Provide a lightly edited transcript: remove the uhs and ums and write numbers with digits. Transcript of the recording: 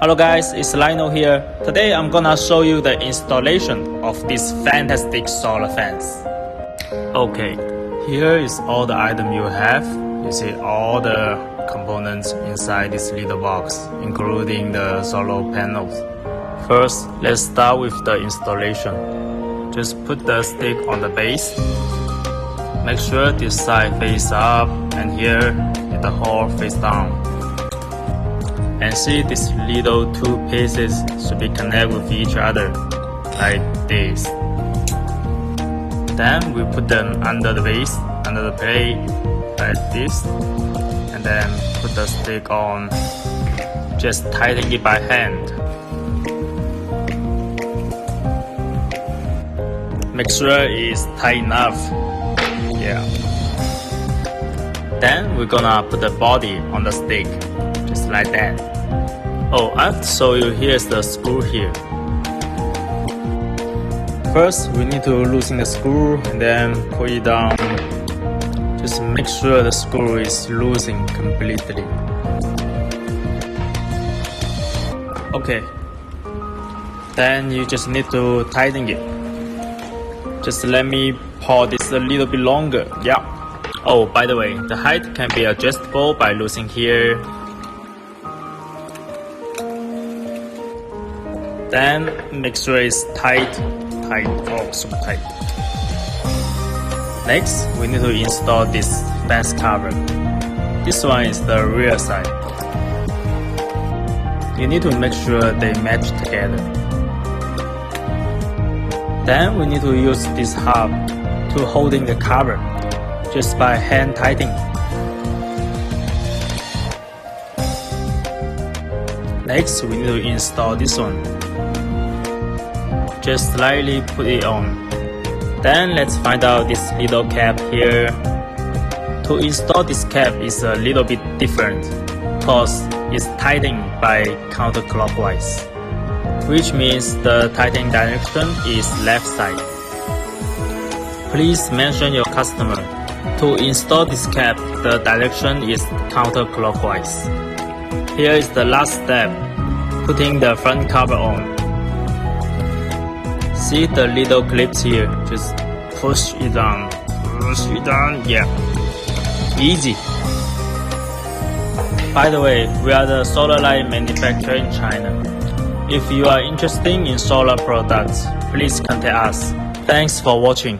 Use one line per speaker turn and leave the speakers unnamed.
Hello guys, it's Lionel here. Today I'm gonna show you the installation of these fantastic solar fans. Okay, here is all the item you have. You see all the components inside this little box, including the solar panels. First, let's start with the installation. Just put the stick on the base. Make sure this side face up and here the hole face down. And see these little two pieces should be connected with each other, like this. Then we put them under the base, under the plate, like this. And then put the stick on. Just tighten it by hand. Make sure it's tight enough. Yeah. Then we're gonna put the body on the stick, just like that. Oh, I have to show you, here's the screw here. First, we need to loosen the screw and then pull it down. Just make sure the screw is loosened completely. Okay. Then you just need to tighten it. Just let me pull this a little bit longer. Yeah. Oh, by the way, the height can be adjustable by loosening here. Then make sure it's tight, oh so tight. Next, we need to install this fence cover. This one is the rear side. You need to make sure they match together. Then we need to use this hub to holding the cover, just by hand tightening. Next, we need to install this one. Just slightly put it on. Then let's find out this little cap here. To install this cap is a little bit different, cause it's tightened by counterclockwise, which means the tightening direction is left side. Please mention your customer. To install this cap, the direction is counterclockwise. Here is the last step, putting the front cover on. See the little clips here, just push it down, yeah, easy. By the way, we are the solar light manufacturer in China. If you are interested in solar products, please contact us. Thanks for watching.